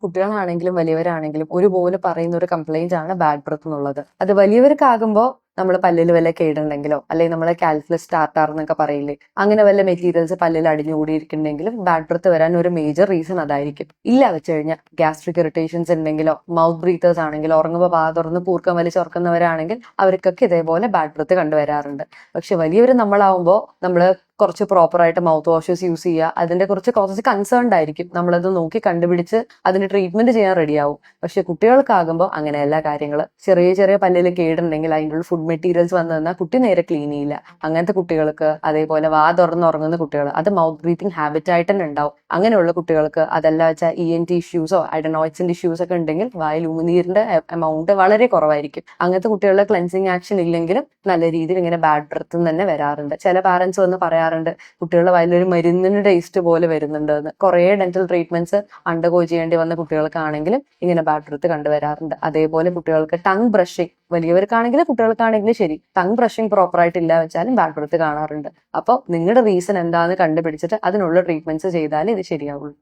കുട്ടികളാണെങ്കിലും വലിയവരാണെങ്കിലും ഒരുപോലെ പറയുന്ന ഒരു കംപ്ലൈന്റ് ആണ് ബാഡ് ബ്രത്ത് എന്നുള്ളത്. അത് വലിയവർക്കാകുമ്പോൾ നമ്മൾ പല്ലിൽ വല്ല കേടുണ്ടെങ്കിലോ അല്ലെങ്കിൽ നമ്മളെ കാൽക്കുലസ് സ്റ്റാർട്ടാർ എന്നൊക്കെ പറയില്ലേ, അങ്ങനെ വല്ല മെറ്റീരിയൽസ് പല്ലിൽ അടിഞ്ഞുകൂടിയിരിക്കുന്നുണ്ടെങ്കിലും ബാഡ് ബ്രത്ത് വരാൻ ഒരു മേജർ റീസൺ അതായിരിക്കും. ഇല്ല വെച്ച് കഴിഞ്ഞാൽ ഗ്യാസ്ട്രിക് ഇറിറ്റേഷൻസ് ഉണ്ടെങ്കിലോ മൗത്ത് ബ്രീത്തേഴ്സ് ആണെങ്കിലോ ഉറങ്ങുമ്പോൾ വാ തുറന്ന് കൂർക്കം വലിച്ചുറക്കുന്നവരാണെങ്കിൽ അവർക്കൊക്കെ ഇതേപോലെ ബാഡ് ബ്രത്ത് കണ്ടുവരാറുണ്ട്. പക്ഷെ വലിയവർ നമ്മളാവുമ്പോൾ നമ്മൾ കുറച്ച് പ്രോപ്പറായിട്ട് മൗത്ത് വാഷസ് യൂസ് ചെയ്യുക, അതിന്റെ കുറച്ച് കൺസേൺഡ് ആയിരിക്കും, നമ്മളത് നോക്കി കണ്ടുപിടിച്ച് അതിന് ട്രീറ്റ്മെന്റ് ചെയ്യാൻ റെഡിയാവും. പക്ഷെ കുട്ടികൾക്കാകുമ്പോൾ അങ്ങനെയല്ല കാര്യങ്ങൾ. ചെറിയ ചെറിയ പല്ലിൽ കേടുണ്ടെങ്കിൽ അതിൻ്റെ ഫുഡ് മെറ്റീരിയൽസ് വന്നു തന്നാൽ കുട്ടി നേരെ ക്ലീൻ ചെയ്യില്ല. അങ്ങനത്തെ കുട്ടികൾക്ക്, അതേപോലെ വാ തുറന്നുറങ്ങുന്ന കുട്ടികൾ, അത് മൗത്ത് ബ്രീത്തിങ് ഹാബിറ്റ് ആയിട്ട് തന്നെ ഉണ്ടാവും. അങ്ങനെയുള്ള കുട്ടികൾക്ക്, അതല്ല വെച്ചാൽ ENT ഇഷ്യൂസോ അഡനോയിഡ്സിന്റെ ഇഷ്യൂസ് ഒക്കെ ഉണ്ടെങ്കിൽ വായിൽ ഉമിനീരിന്റെ എമൗണ്ട് വളരെ കുറവായിരിക്കും. അങ്ങനത്തെ കുട്ടികളുടെ ക്ലെൻസിങ് ആക്ഷൻ ഇല്ലെങ്കിലും നല്ല രീതിയിൽ ഇങ്ങനെ ബാഡ് ബ്രത്ത് തന്നെ വരാറുണ്ട്. ചില പാരന്റ്സ് വന്ന് പറയാറുണ്ട് കുട്ടികളുടെ വായിലൊരു മരുന്നിന് ടേസ്റ്റ് പോലെ വരുന്നുണ്ട് എന്ന്. കുറേ ഡെന്റൽ ട്രീറ്റ്മെന്റ്സ് അണ്ടർഗോ ചെയ്യേണ്ടി വന്ന കുട്ടികൾക്കാണെങ്കിലും ഇങ്ങനെ ബാഡ് ബ്രത്ത് കണ്ടുവരാറുണ്ട്. അതേപോലെ കുട്ടികൾക്ക് ടങ് ബ്രഷിങ്, വലിയവർക്കാണെങ്കിലും കുട്ടികൾക്കാണെങ്കിലും ശരി, ടങ് ബ്രഷിങ് പ്രോപ്പർ ആയിട്ട് ഇല്ല വെച്ചാലും ബാഡ് ബ്രത്ത് കാണാറുണ്ട്. അപ്പോൾ നിങ്ങളുടെ റീസൺ എന്താണെന്ന് കണ്ടുപിടിച്ചിട്ട് അതിനുള്ള ട്രീറ്റ്മെന്റ്സ് ചെയ്താലേ ഇത് ശരിയാവുള്ളൂ.